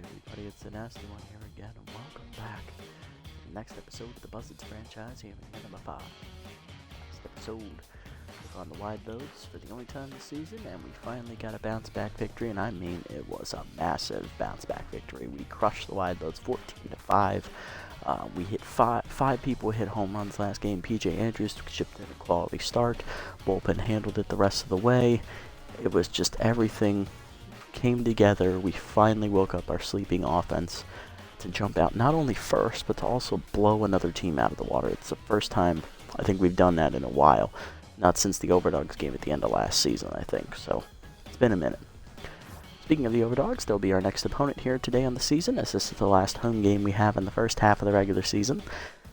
everybody, it's the Nasty One here again, and welcome back to the next episode of the Buzzards franchise here in number 5. Last episode, took on the Wide Loads for the only time this season, and we finally got a bounce-back victory, and I mean it was a massive bounce-back victory. We crushed the Wide Loads 14-5. We hit five people hit home runs last game. PJ Andrews chipped in a quality start. Bullpen handled it the rest of the way. It was just everything came together. We finally woke up our sleeping offense to jump out not only first, but to also blow another team out of the water. It's the first time I think we've done that in a while. Not since the Overdogs game at the end of last season, I think. So it's been a minute. Speaking of the Overdogs, they'll be our next opponent here today on the season, as this is the last home game we have in the first half of the regular season.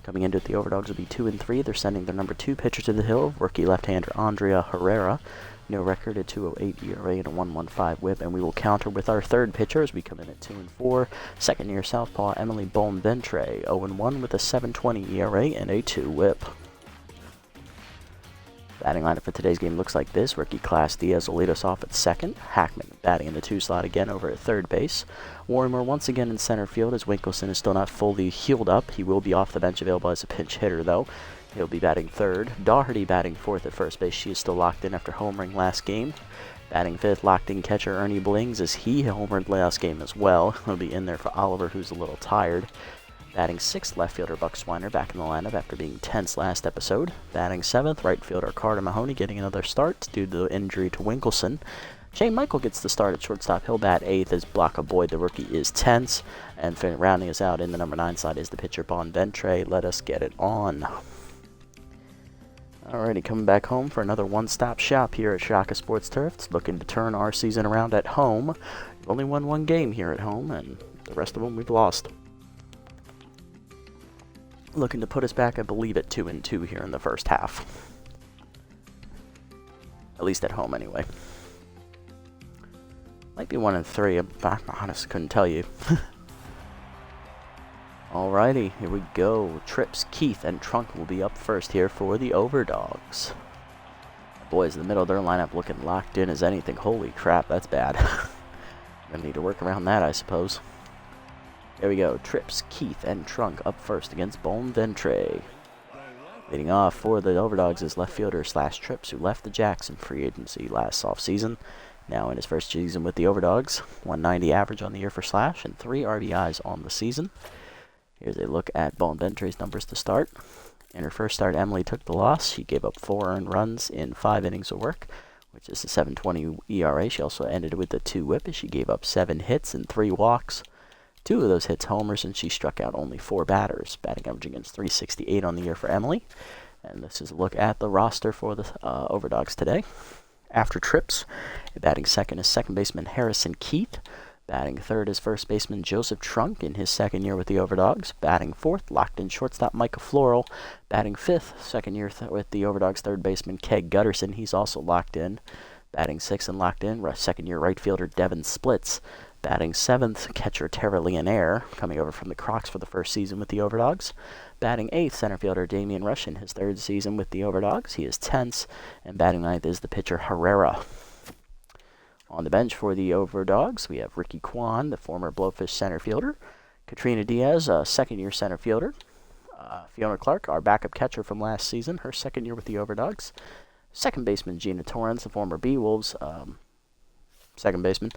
Coming into it, the Overdogs will be 2-3. They're sending their number 2 pitcher to the hill, rookie left-hander Andrea Herrera. No record, a 2.08 ERA and a 1.15 WHIP, and we will counter with our third pitcher as we come in at 2-4. Second-year southpaw Emily Bonventre, 0-1 with a 7.20 ERA and a 2 WHIP. Batting lineup for today's game looks like this. Rookie Class Diaz will lead us off at second. Hackman batting in the 2 slot again over at third base. Warmer once again in center field as Winkleson is still not fully healed up. He will be off the bench, available as a pinch hitter though. He'll be batting third. Doherty batting fourth at first base. She is still locked in after homering last game. Batting fifth, locked-in catcher Ernie Blings as he homered last game as well. He'll be in there for Oliver, who's a little tired. Batting sixth, left fielder Buck Swiner back in the lineup after being tense last episode. Batting seventh, right fielder Carter Mahoney getting another start due to the injury to Winkleson. Shane Michael gets the start at shortstop. He'll bat eighth as Blanca Boyd, the rookie, is tense. And rounding us out in the number 9 slot is the pitcher Bonventre. Let us get it on. Alrighty, coming back home for another one-stop shop here at Shaka Sports Turf. It's looking to turn our season around at home. We've only won one game here at home, and the rest of them we've lost. Looking to put us back, I believe, at 2-2 here in the first half. At least at home, anyway. Might be 1-3. I honestly couldn't tell you. Alrighty, here we go. Trips, Keith, and Trunk will be up first here for the Overdogs. Boys in the middle of their lineup looking locked in as anything. Holy crap, that's bad. Gonna need to work around that, I suppose. Here we go. Trips, Keith, and Trunk up first against Bonventre. Leading off for the Overdogs is left fielder / Trips, who left the Jackson free agency last offseason. Now in his first season with the Overdogs. 190 average on the year for / and 3 RBIs on the season. Here's a look at Bonventre's numbers to start. In her first start, Emily took the loss. She gave up 4 earned runs in 5 innings of work, which is a 7.20 ERA. She also ended with a 2 WHIP as she gave up 7 hits and 3 walks. 2 of those hits homers, and she struck out only 4 batters, batting average against .368 on the year for Emily. And this is a look at the roster for the Overdogs today. After Trips, batting second is second baseman Harrison Keith. Batting third is first baseman Joseph Trunk in his second year with the Overdogs. Batting fourth, locked-in shortstop Micah Floral. Batting fifth, second year with the Overdogs third baseman Keg Gutterson. He's also locked in. Batting sixth and locked in, second year right fielder Devin Splits. Batting seventh, catcher Tara Leonaire, coming over from the Crocs for the first season with the Overdogs. Batting eighth, center fielder Damian Rush in his third season with the Overdogs. He is tense. And batting ninth is the pitcher Herrera. On the bench for the Overdogs, we have Ricky Kwan, the former Blowfish center fielder. Katrina Diaz, a second-year center fielder. Fiona Clark, our backup catcher from last season, her second year with the Overdogs. Second baseman Gina Torrens, the former B-Wolves second baseman.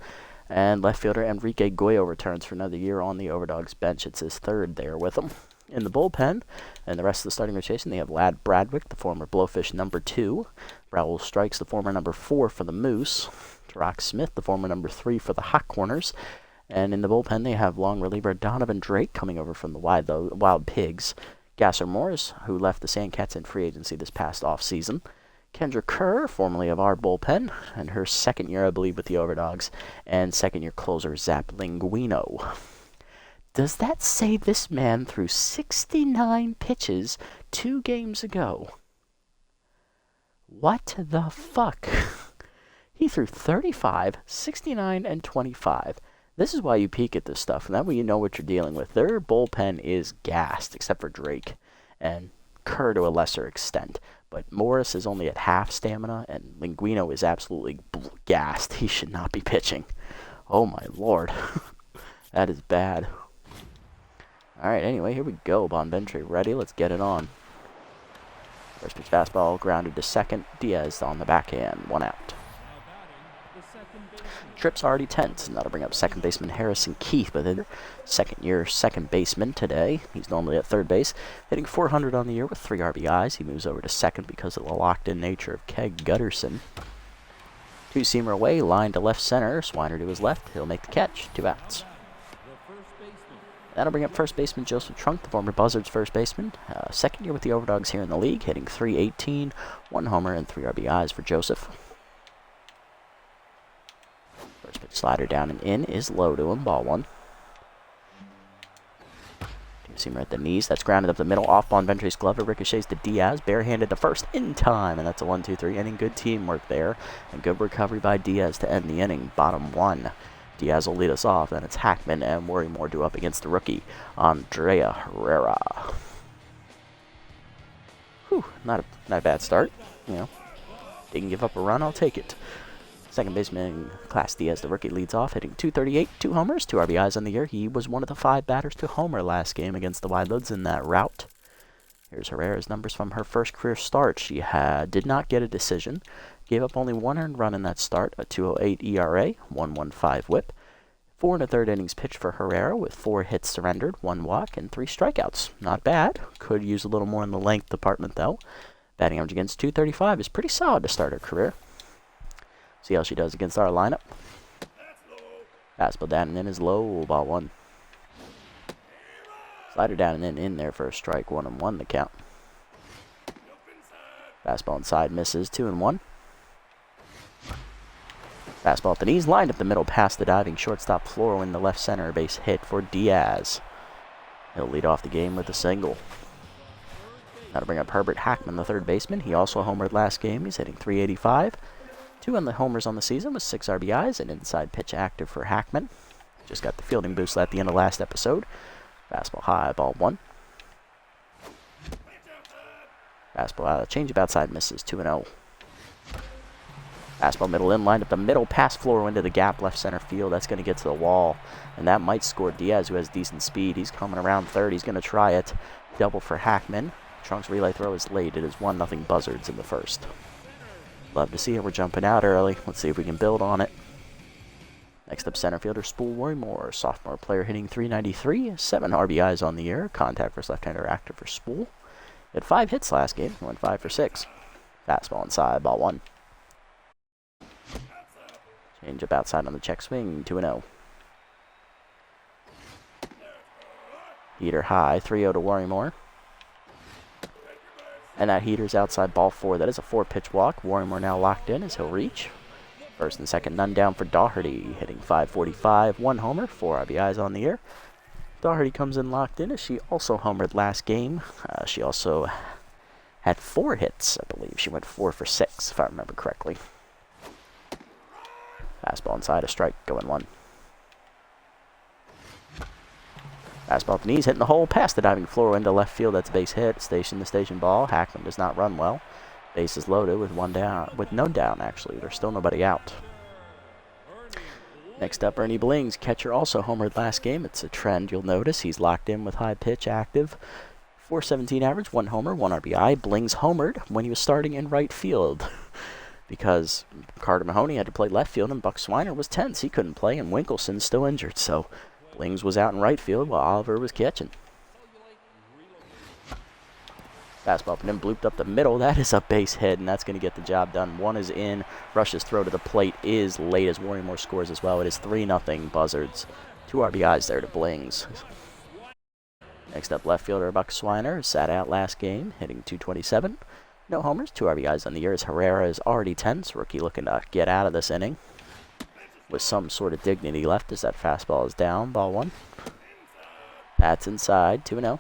And left fielder Enrique Goyo returns for another year on the Overdogs bench. It's his third there with him. In the bullpen, and the rest of the starting rotation, they have Lad Bradwick, the former Blowfish number 2. Raul Strikes, the former number 4 for the Moose. Tarak Smith, the former number 3 for the Hot Corners. And in the bullpen, they have long reliever Donovan Drake coming over from the Wild Pigs. Gasser Morris, who left the Sandcats in free agency this past offseason. Kendra Kerr, formerly of our bullpen, and her second year, I believe, with the Overdogs. And second-year closer Zap Linguino. Does that say this man threw 69 pitches 2 games ago? What the fuck? He threw 35, 69, and 25. This is why you peek at this stuff, and that way you know what you're dealing with. Their bullpen is gassed, except for Drake, and Kerr to a lesser extent. But Morris is only at half stamina, and Linguino is absolutely gassed. He should not be pitching. Oh my lord. That is bad. Alright, anyway, here we go. Bonventre ready. Let's get it on. First pitch fastball grounded to second. Diaz on the backhand. 1 out. Tripp's already tense, and that'll bring up second baseman Harrison Keith with it. Second-year second baseman today. He's normally at third base, hitting .400 on the year with 3 RBIs. He moves over to second because of the locked-in nature of Keg Gutterson. Two-seamer away, line to left center. Swiner to his left. He'll make the catch. 2 outs. That'll bring up first baseman Joseph Trunk, the former Buzzards first baseman. Second year with the Overdogs here in the league, hitting .318, 1 homer and 3 RBIs for Joseph. First pitch slider down and in is low to him, ball 1. Two-seamer at the knees, that's grounded up the middle, off Bonventre's glove, it ricochets to Diaz, barehanded to first in time, and that's a 1-2-3 inning. Good teamwork there, and good recovery by Diaz to end the inning, bottom 1. Diaz will lead us off, then it's Hackman and Worrymore due up against the rookie, Andrea Herrera. Whew, not a bad start, you know. They can give up a run, I'll take it. Second baseman Class Diaz, the rookie, leads off, hitting .238, 2 homers, 2 RBIs on the year. He was one of the 5 batters to homer last game against the Wildwoods in that rout. Here's Herrera's numbers from her first career start. She did not get a decision, gave up only 1 earned run in that start, a 2.08 ERA, 1.15 WHIP. 4 1/3 innings pitched for Herrera with 4 hits surrendered, 1 walk, and 3 strikeouts. Not bad. Could use a little more in the length department, though. Batting average against .235 is pretty solid to start her career. See how she does against our lineup. Fastball down and in is low, ball 1. Slider down and in there for a strike, 1-1 the count. Fastball inside misses, 2-1. Fastball at the knees, lined up the middle past the diving shortstop Floro in the left center base hit for Diaz. He'll lead off the game with a single. That'll bring up Herbert Hackman, the third baseman. He also homered last game. He's hitting .385. 2 on the homers on the season with 6 RBIs, and inside pitch active for Hackman. Just got the fielding boost at the end of last episode. Fastball high, ball 1. Fastball changeup outside misses, 2-0. Fastball middle in, lined up the middle, pass Floro into the gap, left center field. That's going to get to the wall, and that might score Diaz, who has decent speed. He's coming around third. He's going to try it. Double for Hackman. Trunk's relay throw is late. It is 1-0 Buzzards in the first. Love to see it. We're jumping out early. Let's see if we can build on it. Next up, center fielder Spool Worrymore, sophomore player hitting .393, 7 RBIs on the year. Contact versus left-hander active for Spool. He had 5 hits last game. Went 5 for 6. Fastball inside, ball 1. Change up outside on the check swing, 2-0. Heater high, 3-0 to Worrymore. And that heater's outside, ball 4. That is a 4-pitch walk. Worrymore now locked in as he'll reach. First and second, none down for Daugherty, hitting .545, 1 homer, 4 RBIs on the year. Daugherty comes in locked in as she also homered last game. She also had 4 hits, I believe. She went 4 for 6, if I remember correctly. Fastball inside, a strike, going 1. Fastball at the knees, hitting the hole, past the diving Floro into left field. That's base hit. Station to station ball. Hackman does not run well. Base is loaded with 1 down, with no down actually. There's still nobody out. Next up, Ernie Blings, catcher, also homered last game. It's a trend you'll notice. He's locked in with high pitch active. .417 average, 1 homer, 1 RBI. Blings homered when he was starting in right field because Carter Mahoney had to play left field and Buck Swiner was tense. He couldn't play and Winkelson's still injured, so Blings was out in right field while Oliver was catching. Fastball up and then blooped up the middle. That is a base hit, and that's going to get the job done. 1 is in. Rush's throw to the plate is late as Worrymore scores as well. It is 3-0 Buzzards. 2 RBIs there to Blings. Next up, left fielder Buck Swiner sat out last game, hitting .227. No homers, 2 RBIs on the year as Herrera is already tense. Rookie looking to get out of this inning with some sort of dignity left as that fastball is down. Ball 1. That's inside, 2-0.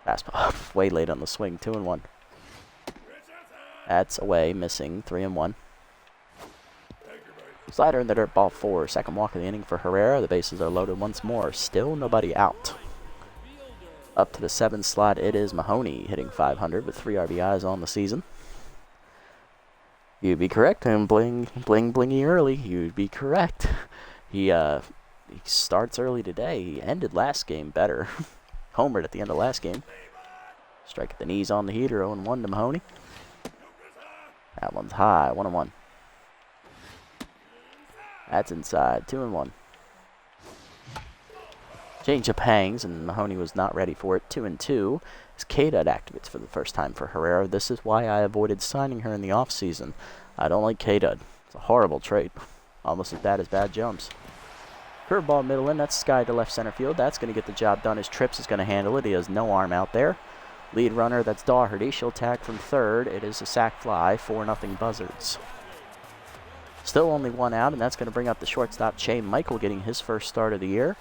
Fastball way late on the swing, 2-1. That's away, missing, 3-1. Slider in the dirt, ball 4. Second walk of the inning for Herrera. The bases are loaded once more. Still nobody out. Up to the 7th slot, it is Mahoney hitting .500 with 3 RBIs on the season. You'd be correct. I'm blingy early. You'd be correct. He starts early today. He ended last game better. Homered at the end of last game. Strike at the knees on the heater. 0-1 to Mahoney. That one's high. 1-1. That's inside. 2-1. Changeup hangs, and Mahoney was not ready for it. 2-2. As K-Dud activates for the first time for Herrera. This is why I avoided signing her in the offseason. I don't like K-Dud. It's a horrible trade. Almost as bad as bad jumps. Curveball middle in. That's sky to left center field. That's going to get the job done as Trips is going to handle it. He has no arm out there. Lead runner, that's Daugherty. She'll tag from third. It is a sac fly. 4-0 Buzzards. Still only one out, and that's going to bring up the shortstop, Che Michael, getting his first start of the year.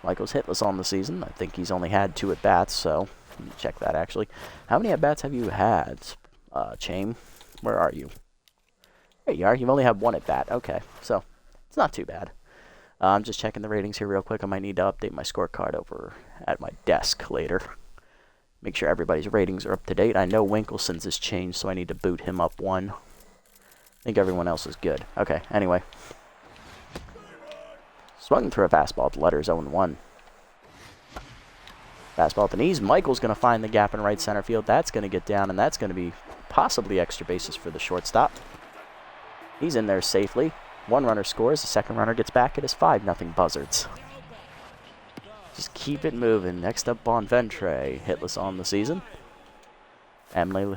Michael's hitless on the season. I think he's only had 2 at-bats, so let me check that, actually. How many at-bats have you had, Che? Where are you? There you are. You've only had 1 at-bat. Okay, so it's not too bad. I'm just checking the ratings here real quick. I might need to update my scorecard over at my desk later. Make sure everybody's ratings are up to date. I know Winkelson's has changed, so I need to boot him up 1. I think everyone else is good. Okay, anyway. Swung through a fastball to letters 0-1. Fastball at the knees. Michael's going to find the gap in right center field. That's going to get down, and that's going to be possibly extra bases for the shortstop. He's in there safely. 1 runner scores. The second runner gets back. It is 5-0 Buzzards. Just keep it moving. Next up, Bonventre, hitless on the season. Emily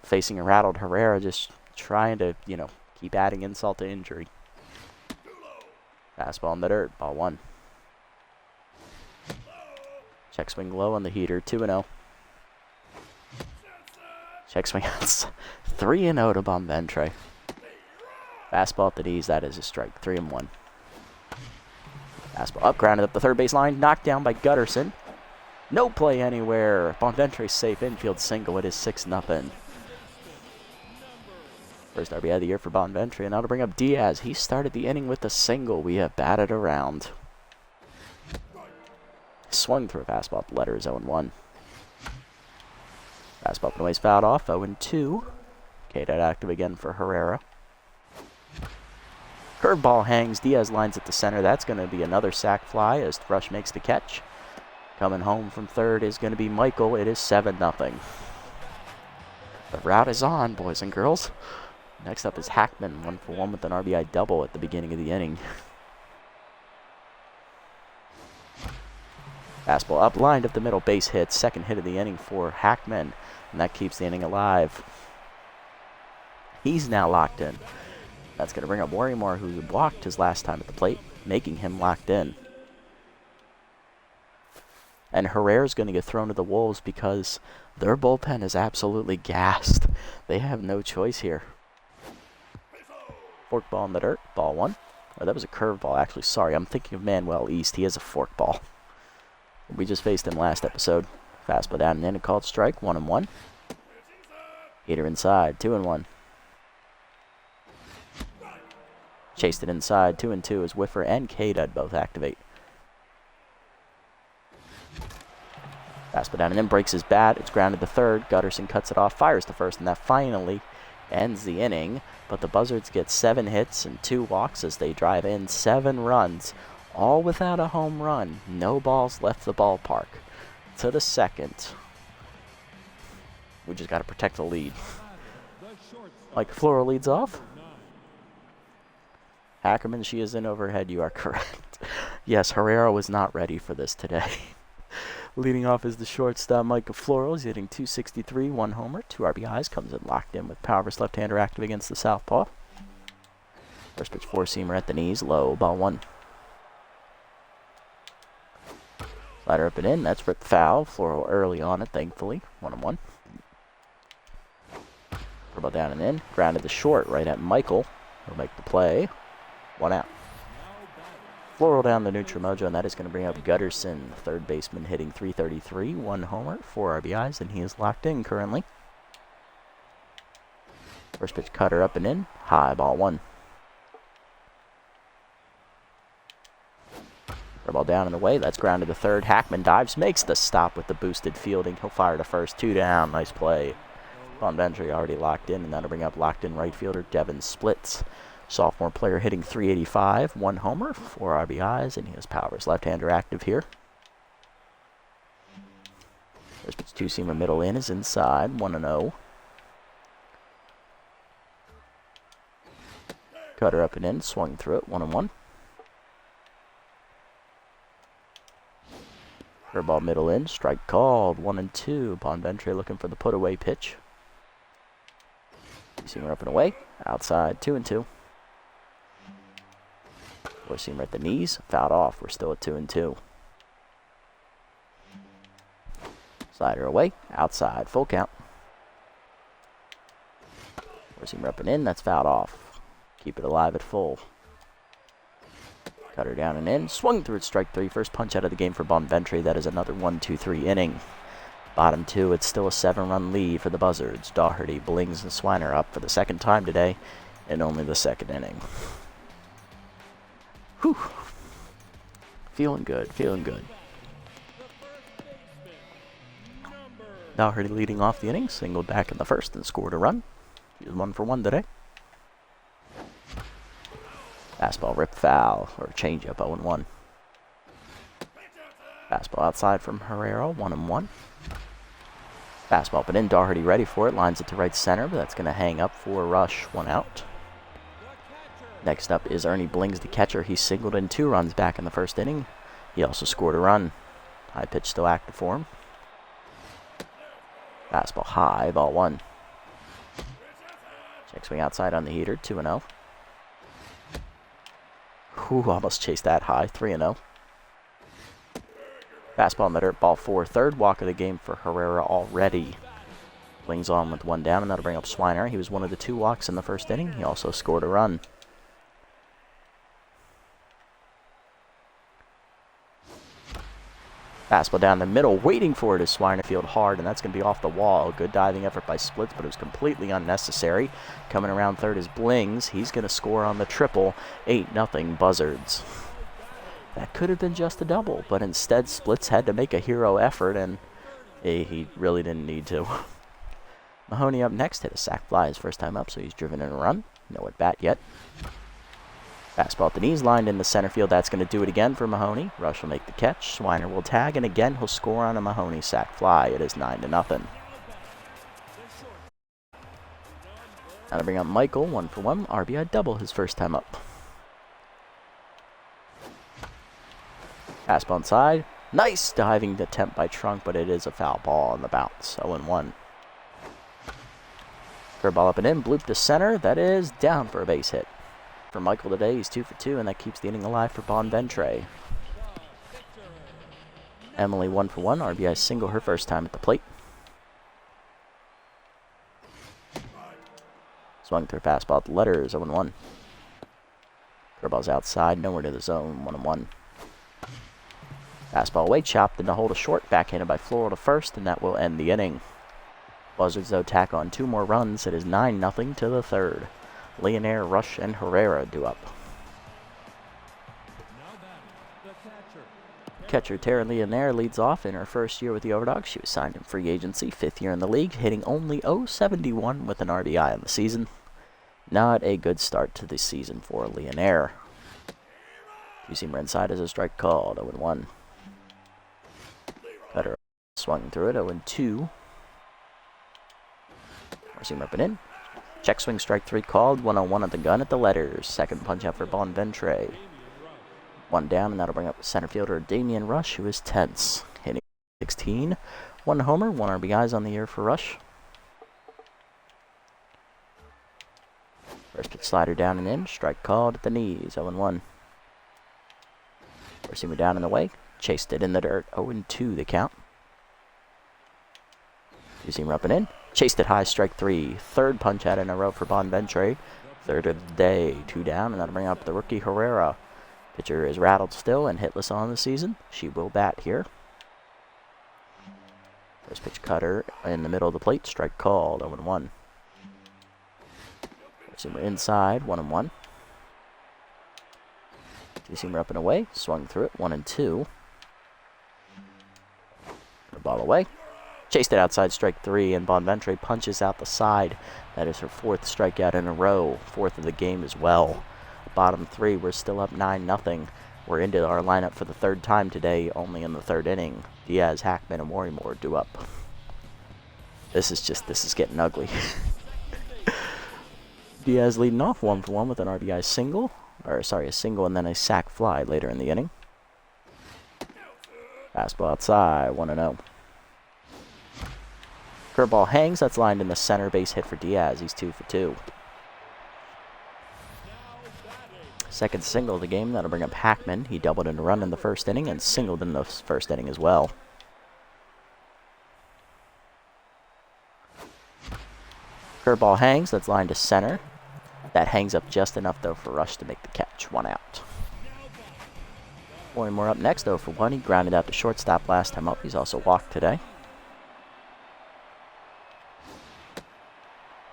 facing a rattled Herrera, just trying to, keep adding insult to injury. Fastball in the dirt, ball 1. Check swing low on the heater, 2-0. Check swing 3-0 to Bonventre. Fastball at the knees, that is a strike, 3-1. Fastball up, grounded up the third base line, knocked down by Gutterson. No play anywhere. Bonventre safe infield single. It is 6-0. First RBI of the year for Bonventre, and now to bring up Diaz. He started the inning with a single. We have batted around. Swung through a fastball at the letters 0-1. Fastball up and away is fouled off. 0-2. K-Dud active again for Herrera. Curveball hangs. Diaz lines at the center. That's going to be another sac fly as Thrush makes the catch. Coming home from third is going to be Michael. It is 7-0. The route is on, boys and girls. Next up is Hackman, 1-for-1 with an RBI double at the beginning of the inning. Fastball up, lined up the middle, base hit. Second hit of the inning for Hackman, and that keeps the inning alive. He's now locked in. That's going to bring up Worrymore, who walked his last time at the plate, making him locked in. And Herrera's going to get thrown to the Wolves because their bullpen is absolutely gassed. They have no choice here. Fork ball in the dirt, ball 1. Oh, that was a curveball, actually. Sorry, I'm thinking of Manuel East. He has a fork ball. We just faced him last episode. Fastball down and in, a called strike, 1-1. Heater inside, 2-1. Chased it inside, 2-2 as Whiffer and K-Dud both activate. Fastball down and then breaks his bat. It's grounded to third. Gutterson cuts it off, fires to first, and that finally ends the inning. But the Buzzards get 7 hits and 2 walks as they drive in 7 runs, all without a home run. No balls left the ballpark. To the second. We just got to protect the lead. Mike Floral leads off. Ackerman, she is in overhead. You are correct. Yes, Herrera was not ready for this today. Leading off is the shortstop, Micah Floral. He's hitting .263, 1 homer, 2 RBIs. Comes in locked in with power versus left-hander active against the southpaw. First pitch, 4-seamer at the knees, low, ball 1. Slider up and in, that's ripped foul. Floral early on it, thankfully, 1-1. Curveball down and in, grounded to short, right at Michael. He'll make the play. 1 out. Floral down the neutral mojo, and that is going to bring up Gutterson, third baseman, hitting .333, 1 homer, 4 RBIs, and he is locked in currently. First pitch cutter up and in, high, ball 1. Ball down and away, that's grounded to third. Hackman dives, makes the stop with the boosted fielding. He'll fire to first, 2 down, nice play. Bonventre already locked in, and that'll bring up locked in right fielder Devin Splits. Sophomore player hitting .385, 1 homer, 4 RBIs, and he has power. His left-hander active here. First pitch, two-seamer middle in is inside, 1-0. Cutter up and in, swung through it, 1-1. Curveball middle in, strike called, 1-2. Bonventre looking for the put-away pitch. Two-seamer up and away, outside, 2-2. Four-seamer at the knees, fouled off. We're still at 2-2. Slider away, outside, full count. Four-seamer up and in, that's fouled off. Keep it alive at full. Cutter down and in, swung through it, strike 3. First punch out of the game for Bonventre. That is another 1-2-3 inning. Bottom 2, it's still a 7-run lead for the Buzzards. Doherty, Blings, and Swiner up for the second time today in only the second inning. Whew. Feeling good, feeling good. Doherty leading off the inning, singled back in the first and scored a run. He was 1 for 1 today. Fastball rip foul, or changeup, 0-1. Fastball outside from Herrera, 1-1. Fastball up and in, Doherty ready for it, lines it to right center, but that's going to hang up for a rush, 1 out. Next up is Ernie Blings, the catcher. He singled in 2 runs back in the first inning. He also scored a run. High pitch still active for him. Fastball high, ball 1. Check swing outside on the heater, 2-0. Ooh, almost chased that high, 3-0. Fastball in the dirt, ball 4. Third walk of the game for Herrera already. Blings on with 1 down, and that'll bring up Swiner. He was 1 of the 2 walks in the first inning. He also scored a run. Fastball down the middle, waiting for it is Swiner, field hard, and that's going to be off the wall. Good diving effort by Splits, but it was completely unnecessary. Coming around third is Blings. He's going to score on the triple, 8-0 Buzzards. That could have been just a double, but instead Splits had to make a hero effort, and he really didn't need to. Mahoney up next, hit a sac fly his first time up, so he's driven in a run. No at bat yet. Fastball at the knees, lined in the center field. That's going to do it again for Mahoney. Rush will make the catch. Swiner will tag, and again he'll score on a Mahoney sac fly. It is 9-0. Now to bring up Michael, 1 for 1. RBI double his first time up. Fastball inside. Nice diving attempt by Trunk, but it is a foul ball on the bounce. 0-1. Curveball up and in. Bloop to center. That is down for a base hit. For Michael today, he's 2 for 2, and that keeps the inning alive for Bonventre. Emily 1 for 1, RBI single her first time at the plate. Swung through fastball at the letters, 0-1. Curveball's outside, nowhere to the zone, 1-1. Fastball away, chopped in the hole to short, backhanded by Floral to first, and that will end the inning. Buzzards, though, tack on 2 more runs. It is 9-0 to the third. Leonaire, Rush, and Herrera do up. Catcher Tara Leonaire leads off in her first year with the Overdogs. She was signed in free agency, 5th year in the league, hitting only .071 with an RBI in the season. Not a good start to the season for Leonaire. Two-seamer inside as a strike called, 0-1. Cutter swung through it, 0-2. Four-seamer up and in. Check swing, strike 3 called, 1-0 at the gun at the letters. Second punch out for Bonventre. 1 down, and that'll bring up center fielder Damian Rush, who is tense. Hitting 16. 1 homer, 1 RBIs on the year for Rush. First pitch slider down and in, strike called at the knees, 0-1. Four-seamer down and away, chased it in the dirt, 0-2 the count. Two-seamer up and in. Chased it high, strike 3. Third punch out in a row for Bonventre. Third of the day. 2 down, and that'll bring up the rookie Herrera. Pitcher is rattled still and hitless on the season. She will bat here. First pitch cutter in the middle of the plate. Strike called, 0-1. Two-seamer inside, 1-1. Two-seamer up and away. Swung through it, 1-2. The ball away. Chased it outside, strike 3, and Bonventre punches out the side. That is her 4th strikeout in a row, 4th of the game as well. Bottom 3, we're still up 9-0. We're into our lineup for the 3rd time today, only in the 3rd inning. Diaz, Hackman, and Worrymore due up. This is getting ugly. Diaz leading off 1-for-1 with an RBI single. A single and then a sac fly later in the inning. Fastball outside, 1-0. Curveball hangs, that's lined in the center, base hit for Diaz. He's 2 for 2. Second single of the game, that'll bring up Hackman. He doubled in a run in the 1st inning and singled in the 1st inning as well. Curveball hangs, that's lined to center. That hangs up just enough though for Rush to make the catch. 1 out. Worrymore up next, 0 for 1. He grounded out to shortstop last time up. He's also walked today.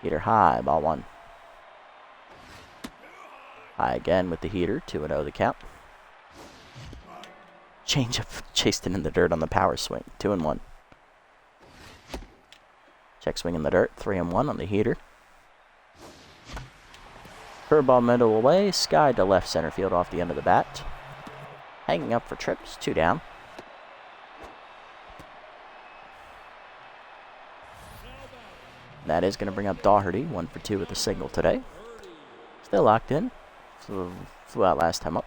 Heater high, ball 1. High again with the heater, 2-0 the count. Changeup, chased it in the dirt on the power swing, 2-1. Check swing in the dirt, 3-1 on the heater. Curveball middle away, sky to left center field off the end of the bat. Hanging up for trips, 2 down. That is going to bring up Doherty, 1 for 2 with a single today. Still locked in. Flew out last time up.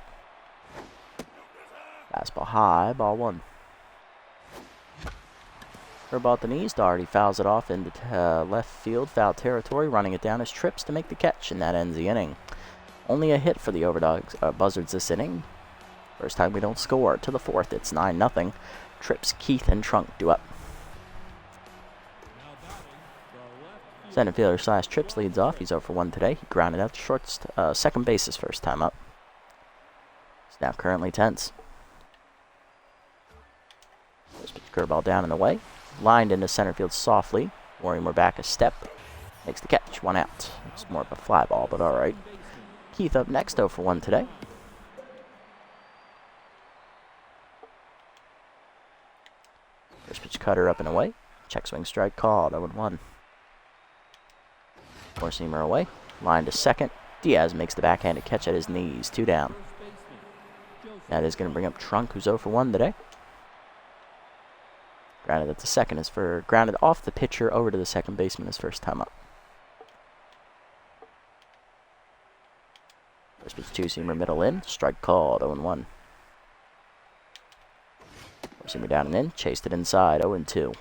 Fastball high, ball 1. Curveball at the knees. Doherty fouls it off into left field, foul territory. Running it down as Trips to make the catch, and that ends the inning. Only a hit for the Buzzards this inning. First time we don't score. To the 4th, it's 9-0. Trips, Keith, and Trunk due up. Center fielder / Trips leads off. He's 0 for 1 today. He grounded out to second base his first time up. He's now currently tense. First pitch curveball down and away. Lined into center field softly. Worrymore back a step. Makes the catch. 1 out. It's more of a fly ball, but alright. Keith up next, 0 for 1 today. First pitch cutter up and away. Check swing strike called. 0-1. Four-seamer away. Line to second. Diaz makes the backhanded catch at his knees. 2 down. That is going to bring up Trunk, who's 0 for 1 today. Grounded at the second is for grounded off the pitcher over to the second baseman his first time up. First pitch 2-seamer middle in. Strike called. 0-1. Four-seamer down and in. Chased it inside. 0-2.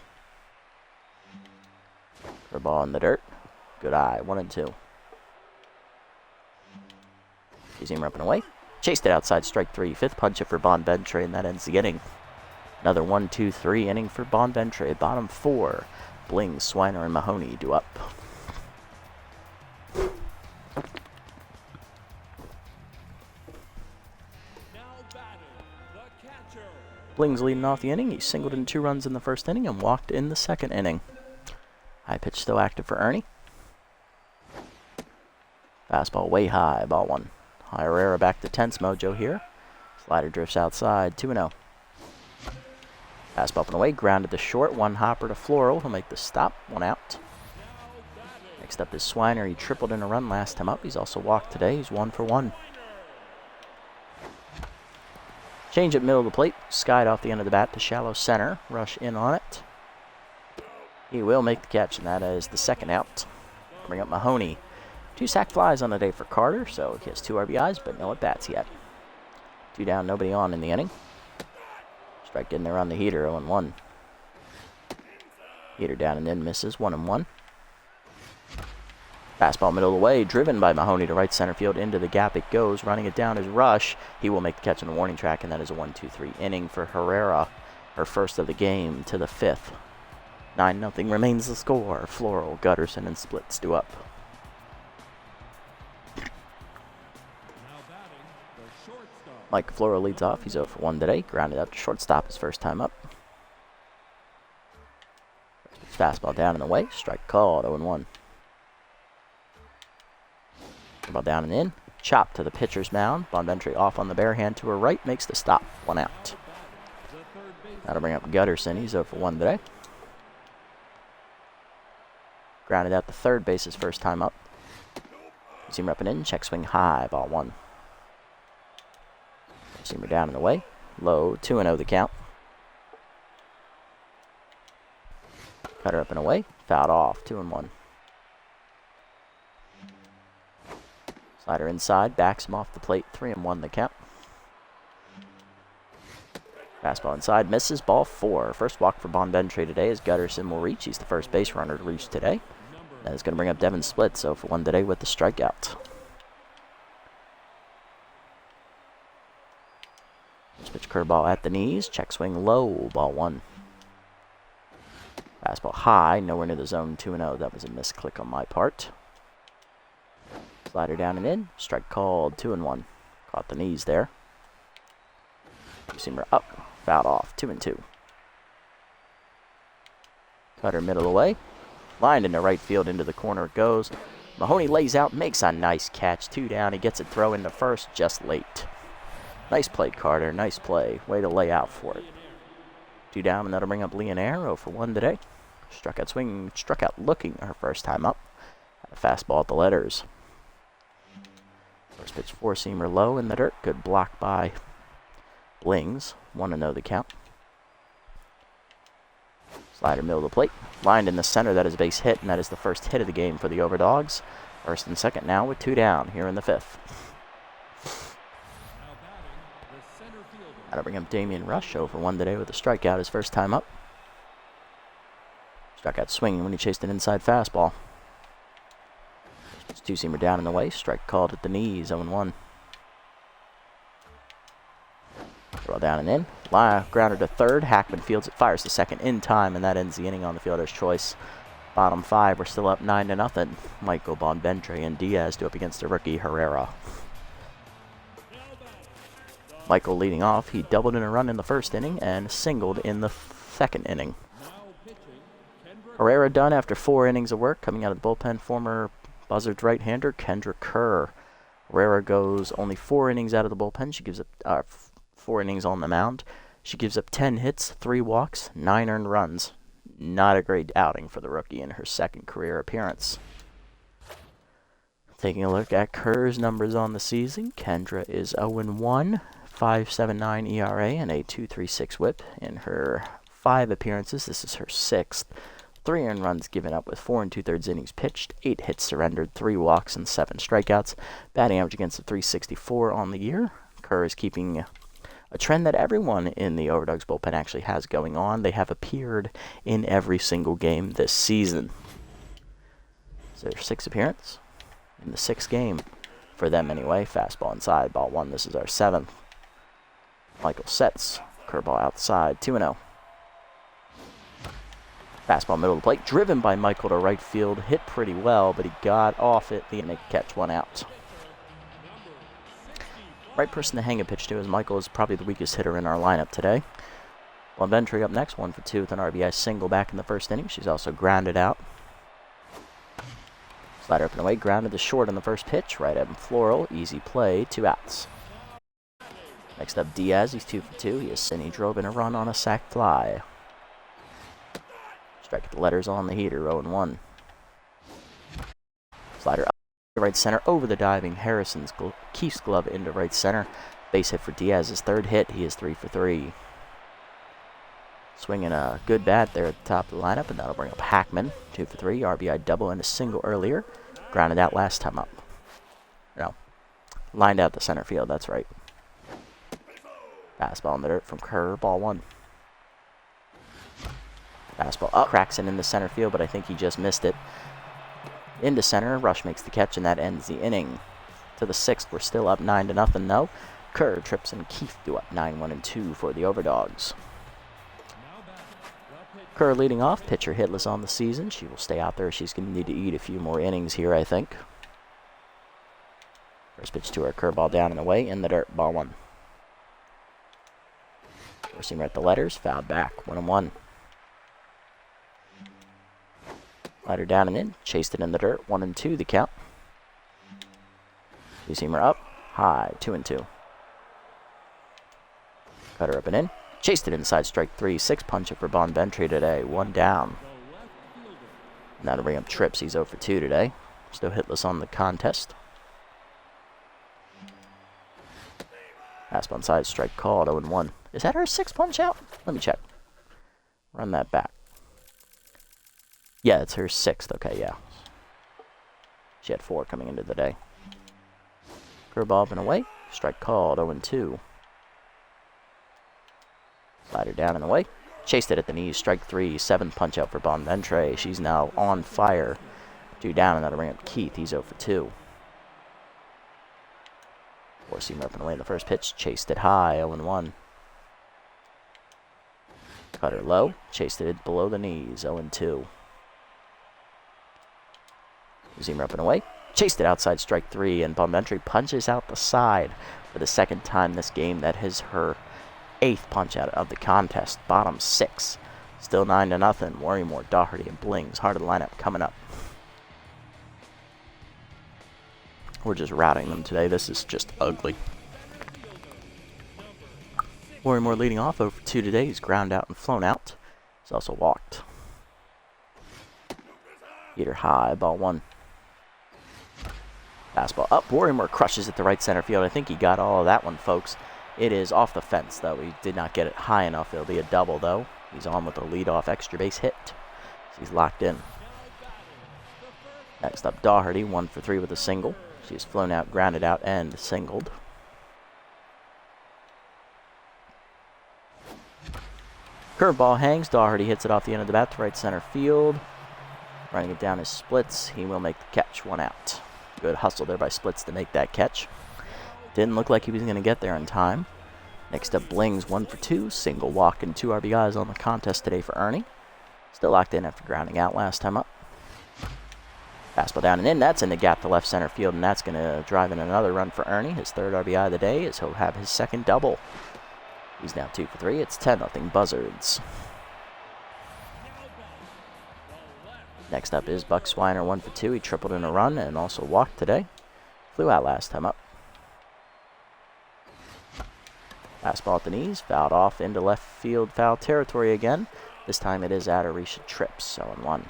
Curveball in the dirt. Good eye, 1-2. Two-seamer up and away. Chased it outside, strike 3. 5th punch it for Bonventre, and that ends the inning. Another 1-2-3 inning for Bonventre. Bottom 4. Bling, Swiner, and Mahoney due up. Bling's leading off the inning. He singled in 2 runs in the 1st inning and walked in the 2nd inning. High pitch still active for Ernie. Fastball way high, ball 1. Herrera back to tense mojo here. Slider drifts outside, 2-0. Fastball up and away, grounded to short, 1 hopper to Floral. He'll make the stop, 1 out. Next up is Swiner. He tripled in a run last time up. He's also walked today. He's 1 for 1. Change at middle of the plate, skied off the end of the bat to shallow center. Rush in on it. He will make the catch, and that is the 2nd out. Bring up Mahoney. 2 sac flies on the day for Carter, so he has 2 RBIs, but no at-bats yet. 2 down, nobody on in the inning. Strike in there on the heater, 0-1. Heater down and in, misses, 1-1. Fastball middle of the way, driven by Mahoney to right center field. Into the gap it goes, running it down is Rush. He will make the catch on the warning track, and that is a 1-2-3 inning for Herrera. Her first of the game to the 5th. 9-0 remains the score. Floral, Gutterson, and Splits due up. Mike Floral leads off. He's 0 for 1 today. Grounded out to shortstop his first time up. Fastball down and away. Strike called. 0-1. Ball down and in. Chop to the pitcher's mound. Bonventre off on the bare hand to her right. Makes the stop. 1 out. That'll bring up Gutterson. He's 0 for 1 today. Grounded out to third base his first time up. Seamer up and in. Check swing high. Ball 1. Seamer down and away. Low. 2-0 the count. Cutter up and away. Fouled off. 2-1. Slider inside. Backs him off the plate. 3-1 the count. Fastball inside. Misses. Ball 4. First walk for Bonventre today as Gutterson will reach. He's the first base runner to reach today. That is going to bring up Devin Split. So for 1 today with the strikeout. First pitch curveball at the knees. Check swing low. Ball 1. Fastball high, nowhere near the zone. 2-0. That was a misclick on my part. Slider down and in. Strike called. 2-1. Caught the knees there. Seamer up. Fouled off. 2-2. Cutter middle away. Lined into right field. Into the corner it goes. Mahoney lays out. Makes a nice catch. 2 down. He gets a throw into first just late. Nice play, Carter. Nice play. Way to lay out for it. 2 down, and that'll bring up Leonero for 1 today. Struck out swing, struck out looking her first time up. Had a fastball at the letters. First pitch 4-seamer low in the dirt. Good block by Blings. 1-0 the count. Slider middle of the plate. Lined in the center. That is a base hit, and that is the first hit of the game for the Overdogs. First and second now with 2 down here in the 5th. That'll bring up Damian Rush over 1 today with a strikeout his first time up. Struck out swinging when he chased an inside fastball. 2-seamer down in the way. Strike called at the knees. 0-1. Throw down and in. Grounder to third. Hackman fields it. Fires to second in time, and that ends the inning on the fielder's choice. Bottom 5. We're still up 9-0. Michael Bonventre and Diaz do up against the rookie Herrera. Michael leading off. He doubled in a run in the first inning and singled in the second inning. Herrera done after 4 innings of work. Coming out of the bullpen, former Buzzards right-hander Kendra Kerr. Herrera goes only 4 innings out of the bullpen. She gives up 4 innings on the mound. She gives up 10 hits, 3 walks, 9 earned runs. Not a great outing for the rookie in her second career appearance. Taking a look at Kerr's numbers on the season, Kendra is 0-1. 5.79 ERA and a 2.36 whip in her 5 appearances. This is her 6th. 3 earned runs given up with 4 2/3 innings pitched, 8 hits surrendered, 3 walks, and 7 strikeouts. Batting average against a 364 on the year. Kerr is keeping a trend that everyone in the Overdogs bullpen actually has going on. They have appeared in every single game this season. It's their 6th appearance in the 6th game for them anyway. Fastball inside, ball 1. This is our 7th. Michael sets. Curveball outside. 2-0. Fastball middle of the plate. Driven by Michael to right field. Hit pretty well, but he got off it. He didn't catch 1 out. Right person to hang a pitch to, as Michael is probably the weakest hitter in our lineup today. Bonventre up next. 1 for 2 with an RBI single back in the first inning. She's also grounded out. Slider up and away. Grounded to short on the first pitch. Right at Floral. Easy play. 2 outs. Next up, Diaz. He's 2 for 2. He drove in a run on a sac fly. Strike at the letters on the heater. 0-1. Slider up to right center over the diving Harrison's Keith's glove into right center. Base hit for Diaz's 3rd hit. He is 3 for 3. Swinging a good bat there at the top of the lineup, and that'll bring up Hackman. 2 for 3. RBI double and a single earlier. Grounded out last time up. No. Lined out the center field. That's right. Fastball in the dirt from Kerr, ball 1. Fastball up, cracks it in the center field, but I think he just missed it. Into center, Rush makes the catch, and that ends the inning. To the 6th, we're still up 9-0 though. Kerr, Trips, and Keith do up 9-1-2 for the Overdogs. Kerr leading off, pitcher hitless on the season. She will stay out there. She's going to need to eat a few more innings here, I think. First pitch to her, curveball down and away, in the dirt, ball 1. Seamer at the letters, fouled back, 1-1. Slider down and in, chased it in the dirt, 1-2 the count. Seamer up, high, 2-2. Cutter up and in, chased it inside, strike 3, 6 punch it for Bonventre today, 1 down. And that'll bring up Trips. He's 0 for 2 today. Still hitless on the contest. Fastball inside, strike called, 0-1. Is that her 6th punch out? Let me check. Run that back. Yeah, it's her 6th. Okay, yeah. She had 4 coming into the day. Curveball up and away. Strike called, 0-2. Slider down and away. Chased it at the knees. Strike 3. 7th punch out for Bonventre. She's now on fire. 2 down, and that'll bring up Keith. He's 0 for 2. Four-seamer up and away in the first pitch. Chased it high, 0-1. Cutter low. Chased it below the knees, 0-2. Seamer up and away. Chased it outside, strike 3, and Bonventre punches out the side for the 2nd time this game. That is her 8th punch out of the contest. Bottom 6. Still 9-0. Worrymore, Doherty, and Blings. Heart of the lineup coming up. We're just routing them today. This is just ugly. Worrymore leading off 0 for 2 today. He's ground out and flown out. He's also walked. Heater high, ball 1. Fastball up. Worrymore crushes it to right center field. I think he got all of that one, folks. It is off the fence, though. He did not get it high enough. It'll be a double, though. He's on with a leadoff extra base hit. So he's locked in. Next up, Doherty, 1 for 3 with a single. She's flown out, grounded out, and singled. Curveball hangs. Doherty hits it off the end of the bat to right center field. Running it down his Splits. He will make the catch. 1 out. Good hustle there by Splits to make that catch. Didn't look like he was going to get there in time. Next up, Blings, 1 for 2. Single walk and 2 RBIs on the contest today for Ernie. Still locked in after grounding out last time up. Fastball down and in. That's in the gap to left center field, and that's going to drive in another run for Ernie. His 3rd RBI of the day, as he'll have his 2nd double. He's now 2 for 3. It's 10-0 Buzzards. Next up is Buck Swiner, 1 for 2. He tripled in a run and also walked today. Flew out last time up. Fastball at the knees, fouled off into left field foul territory again. This time it is Adorisha Trips, 0-1.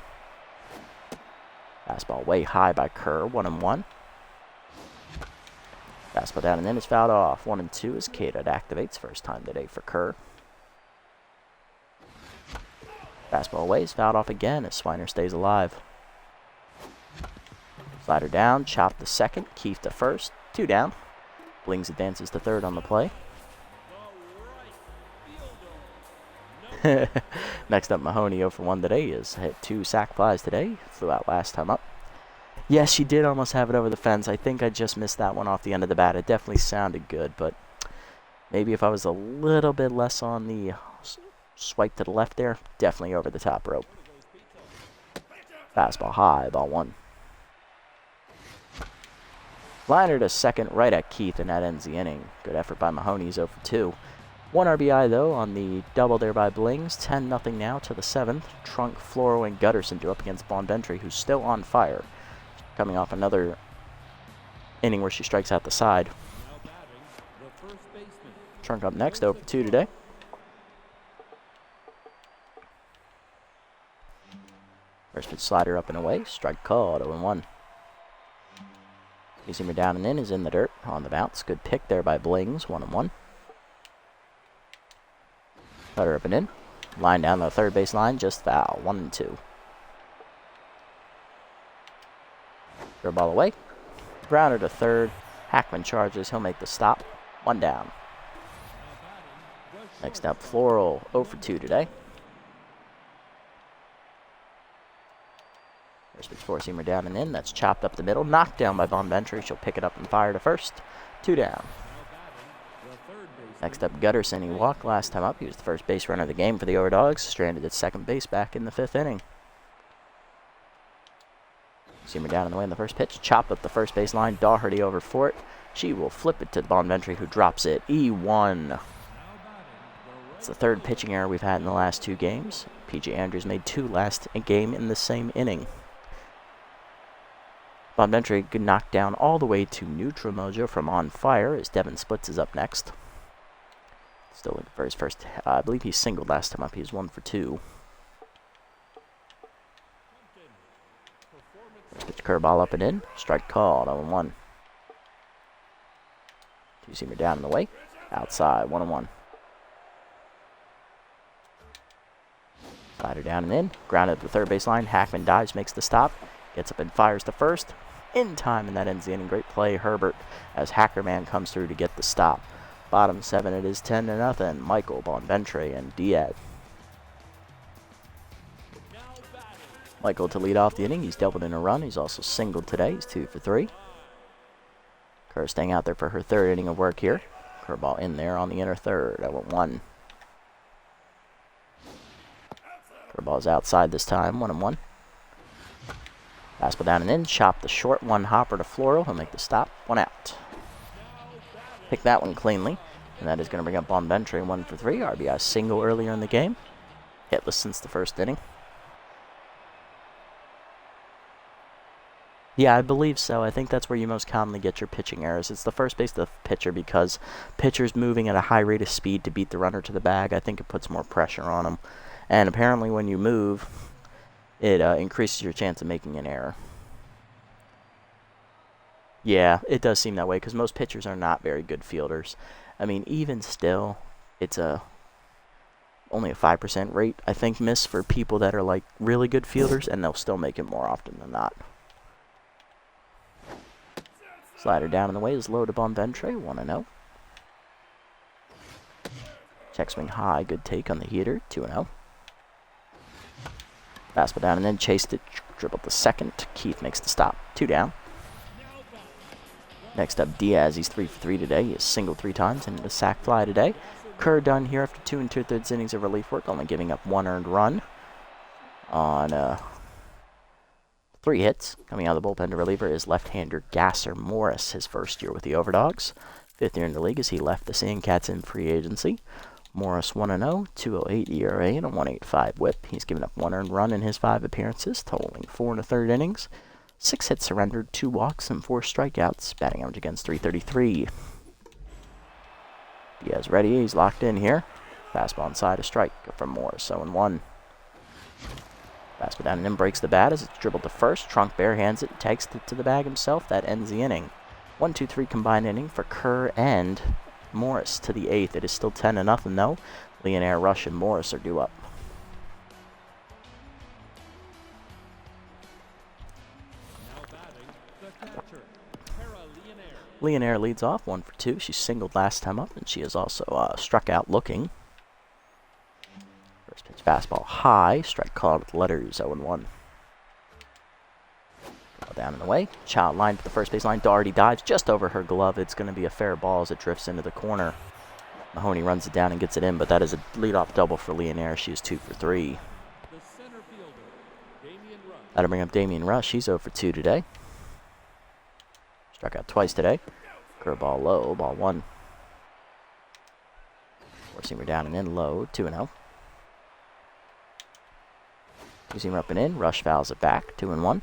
Fastball way high by Kerr, 1-1. Fastball down and in is fouled off. 1-2 as Kata activates, first time today for Kerr. Fastball away is fouled off again as Swiner stays alive. Slider down, chop to 2nd, Keith to 1st, 2 down. Blings advances to 3rd on the play. Next up, Mahoney 0 for 1 today. Has hit 2 sac flies today. Flew out last time up. Yes, she did almost have it over the fence. I think I just missed that one off the end of the bat. It definitely sounded good, but maybe if I was a little bit less on the swipe to the left there, definitely over the top rope. Fastball high, ball 1. Liner to 2nd, right at Keith, and that ends the inning. Good effort by Mahoney. He's 0 for 2. 1 RBI, though, on the double there by Blings. 10-0 now to the 7th. Trunk, Floro, and Gutterson do up against Bonventre, who's still on fire. Coming off another inning where she strikes out the side. Trunk up next, 0 for 2 today. First pitch slider up and away. Strike called, 0-1. Seamer down and in is in the dirt on the bounce. Good pick there by Blings, 1-1. Cutter up and in. Line down the 3rd base line, just foul, 1-2. Throw ball away. Grounder to 3rd. Hackman charges. He'll make the stop. 1 down. Next up, Floral, 0 for 2 today. First pitch four-seamer down and in. That's chopped up the middle. Knocked down by Bonventre. She'll pick it up and fire to 1st. 2 down. Next up, Gutterson. He walked last time up. He was the first base runner of the game for the Overdogs. Stranded at 2nd base back in the 5th inning. Seamer down in the way in the first pitch. Chopped up the 1st base line. Doherty over for it. She will flip it to Bonventre, who drops it. E1. It's the 3rd pitching error we've had in the last 2 games. P.J. Andrews made 2 last game in the same inning. Bonventre knocked down all the way to neutral mojo from on fire as Devin Splits is up next. Still looking for his first. I believe he singled last time up. He was 1 for 2. curveball up and in. Strike called, 0-1. Two-seamer down and away. Outside, 1-1. Slider down and in. Grounded at the third baseline. Hackman dives, makes the stop. Gets up and fires to first. In time, and that ends the inning. Great play, Herbert, as Hackerman comes through to get the stop. Bottom 7, it is 10-0. Michael, Bonventre, and Diaz. Michael to lead off the inning. He's doubled in a run. He's also singled today. He's 2 for 3. Kerr staying out there for her third inning of work here. Curveball in there on the inner third. 0-1. Curveball's outside this time. 1-1. Fastball down and in. Chop the short one hopper to Floral. He'll make the stop. 1 out. Pick that one cleanly. And that is going to bring up Bonventre 1 for 3. RBI single earlier in the game. Hitless since the first inning. Yeah, I believe so. I think that's where you most commonly get your pitching errors. It's the first base of the pitcher because pitcher's moving at a high rate of speed to beat the runner to the bag. I think it puts more pressure on them. And apparently when you move, it increases your chance of making an error. Yeah, it does seem that way because most pitchers are not very good fielders. I mean, even still, it's only a 5% rate, I think, miss for people that are like really good fielders, and they'll still make it more often than not. Slider down and away is low to Bonventre, 1-0. Check swing high, good take on the heater, 2-0. Fastball down and then chased it, dribbled the second. Keith makes the stop, 2 down. Next up, Diaz, he's 3 for 3 today. He has singled 3 times and a sac fly today. Kerr done here after 2 2/3 innings of relief work, only giving up 1 earned run on 3 hits. Coming out of the bullpen to reliever is left-hander Gasser Morris, his first year with the Overdogs. 5th year in the league as he left the Sandcats in free agency. Morris 1-0, 2.08 ERA, and a 1.85 whip. He's given up 1 earned run in his 5 appearances, totaling 4 1/3 innings. 6 hits surrendered, 2 walks, and 4 strikeouts. Batting average against .333. Diaz ready, he's locked in here. Fastball inside, a strike from Morris, 0-1. Fastball down and in, breaks the bat as it's dribbled to first. Trunk barehands it, takes it to the bag himself. That ends the inning. 1-2-3 combined inning for Kerr and Morris to the 8th. It is still 10-0 though. Leonaire, Rush, and Morris are due up. Leonaire leads off 1 for 2. She singled last time up, and she has also struck out looking. First pitch fastball high, strike called with letters 0-1. Ball down and away. Child line to the first baseline. Doherty dives just over her glove. It's going to be a fair ball as it drifts into the corner. Mahoney runs it down and gets it in, but that is a leadoff double for Leonaire. She is 2 for 3. That'll bring up Damian Rush. He's 0 for 2 today. Struck out twice today. Curveball low, ball 1. Four-seamer down and in, low, 2-0. Two-seamer up and in, Rush fouls it back, 2-1.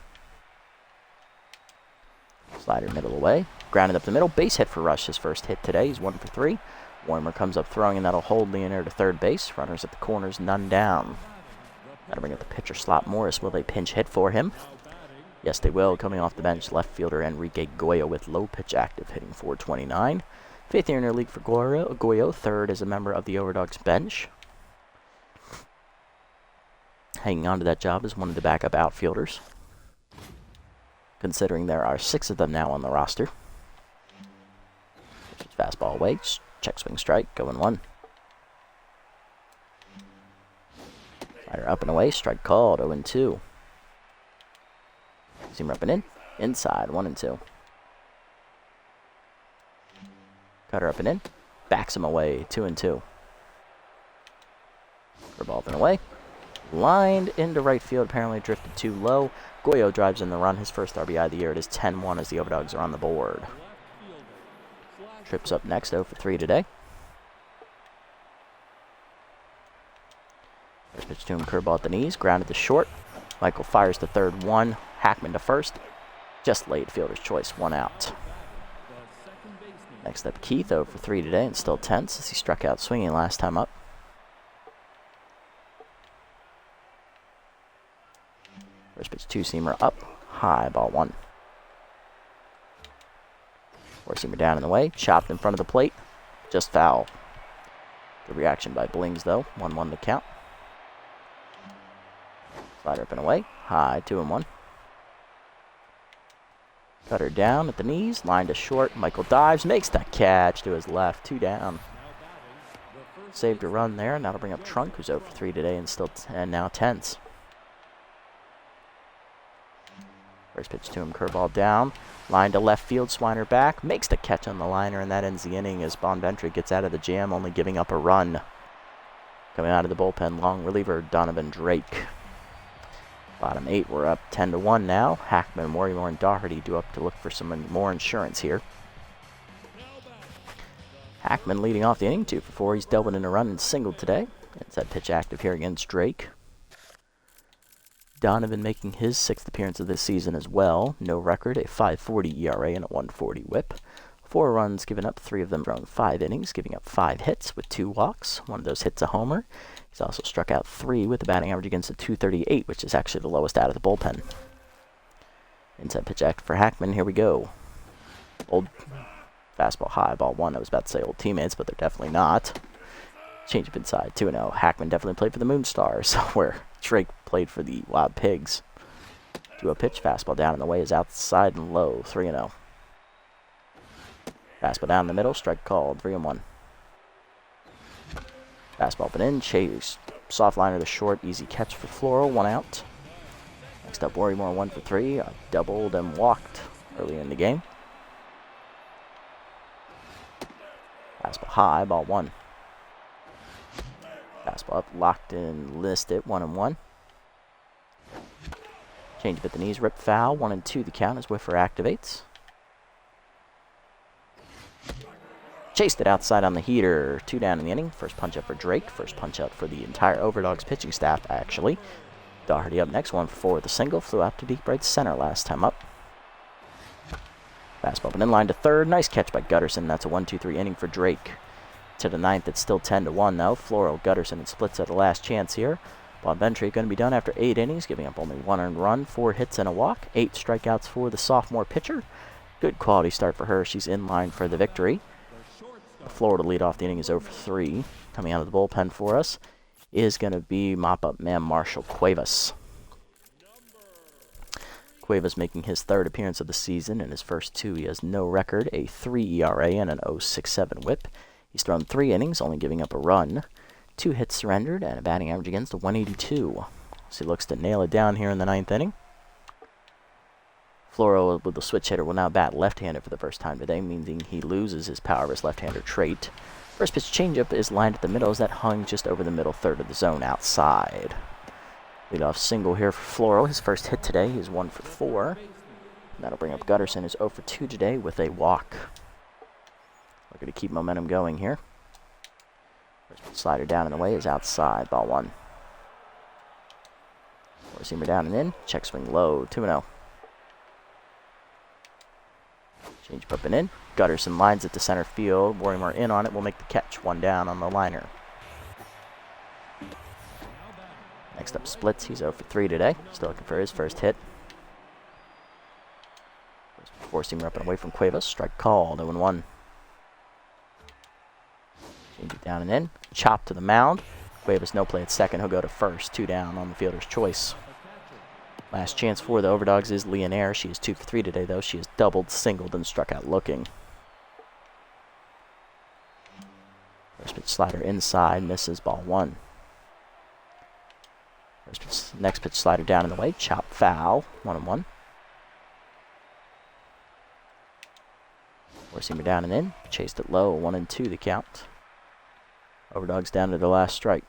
Slider middle away, grounded up the middle, base hit for Rush, his first hit today. He's 1 for 3. Warmer comes up throwing, and that'll hold Leonaire to third base. Runners at the corners, none down. That'll bring up the pitcher slot Morris. Will they pinch hit for him? Yes, they will. Coming off the bench, left fielder Enrique Goyo with low pitch active, hitting .429. 5th year in their league for Goyo. 3rd as a member of the Overdogs bench. Hanging on to that job is one of the backup outfielders, considering there are 6 of them now on the roster. Fastball away, check swing strike, going 1. Slider up and away, strike called, 0-2. Seamer up and in, inside, 1-2. Cutter up and in, backs him away, 2-2. Curveball up and away, lined into right field, apparently drifted too low. Goyo drives in the run, his first RBI of the year. It is 10-1 as the Overdogs are on the board. Trips up next, 0 for 3 today. First pitch to him, curveball at the knees, grounded to short. Michael fires to third, 1. Hackman to first. Just late, fielder's choice, 1 out. Next up, Keith, 0 for 3 today, and still tense as he struck out swinging last time up. First pitch, two-seamer up, high, ball one. Four-seamer down in the way, chopped in front of the plate, just foul. Good reaction by Blings though, 1-1 to count. Slider up and away, high, 2-1. Cutter down at the knees, line to short. Michael dives, makes that catch to his left, 2 down. Saved a run there, and that'll bring up Trunk, who's 0 for 3 today and now tense. First pitch to him, curveball down, line to left field, Swiner back, makes the catch on the liner, and that ends the inning as Bonventre gets out of the jam, only giving up a run. Coming out of the bullpen, long reliever Donovan Drake. Bottom 8, we're up 10-1 now. Hackman, Mortimer, and Doherty do up to look for some more insurance here. Hackman leading off the inning, 2 for 4. He's doubled in a run and singled today. It's that pitch active here against Drake. Donovan making his 6th appearance of this season as well. No record, a 5.40 ERA and a 1.40 whip. 4 runs given up, 3 of them thrown 5 innings, giving up 5 hits with 2 walks. One of those hits a homer. He's also struck out 3 with a batting average against a 238, which is actually the lowest out of the bullpen. Inside pitch active for Hackman. Here we go. Old fastball high, ball one. I was about to say old teammates, but they're definitely not. Change up inside, 2-0. Hackman definitely played for the Moonstars, where Drake played for the Wild Pigs. 2-0 pitch, fastball down in the way is outside and low, 3-0. Fastball down the middle, strike called, 3-1. Fastball up and in, chase, soft liner to short, easy catch for Floral, 1 out. Next up, Worrymore, 1 for 3, doubled and walked earlier in the game. Fastball high, ball 1. Fastball up, locked in, listed, 1-1. Change up at the knees, rip foul, 1-2 the count as Whiffer activates. Chased it outside on the heater, 2 down in the inning. First punch up for Drake, first punch out for the entire Overdogs pitching staff, actually. Doherty up next, 1 for 4 with a single, flew out to deep right center last time up. Fastball up and in line to third, nice catch by Gutterson, that's a 1-2-3 inning for Drake. To the 9th, it's still 10-1 though. Floral, Gutterson, and Splits at the last chance here. Bonventre going to be done after 8 innings, giving up only 1 earned run, 4 hits and a walk, 8 strikeouts for the sophomore pitcher. Good quality start for her. She's in line for the victory. Florida lead off the inning is 0 for 3. Coming out of the bullpen for us is going to be mop-up man Marshall Cuevas. Cuevas making his 3rd appearance of the season. In his first 2, he has no record, a 3 ERA and an 0.67 whip. He's thrown 3 innings, only giving up a run, 2 hits surrendered, and a batting average against a 182. So he looks to nail it down here in the 9th inning. Floro with the switch hitter will now bat left-handed for the first time today, meaning he loses his power of his left-hander trait. First pitch changeup is lined at the middle as that hung just over the middle third of the zone outside. Leadoff single here for Floro. His first hit today is 1 for 4. And that'll bring up Gutterson, who's 0 for 2 today with a walk. We're going to keep momentum going here. First pitch slider down and away is outside, ball 1. Four-seamer down and in, check swing low, 2-0. Change up and in. Gutterson lines it to center field. Worrymore in on it. Will make the catch. 1 down on the liner. Next up, Splits. He's 0 for 3 today. Still looking for his first hit. Four-seamer up and away from Cuevas. Strike called. 0-1. Change it down and in. Chop to the mound. Cuevas no play at second. He'll go to first. 2 down on the fielder's choice. Last chance for the Overdogs is Leonaire. She is 2 for 3 today, though. She has doubled, singled, and struck out looking. First pitch slider inside, misses, ball 1. Next pitch slider down in the way, chop foul, 1-1. Four-seamer down and in, chased it low, 1-2 the count. Overdogs down to the last strike.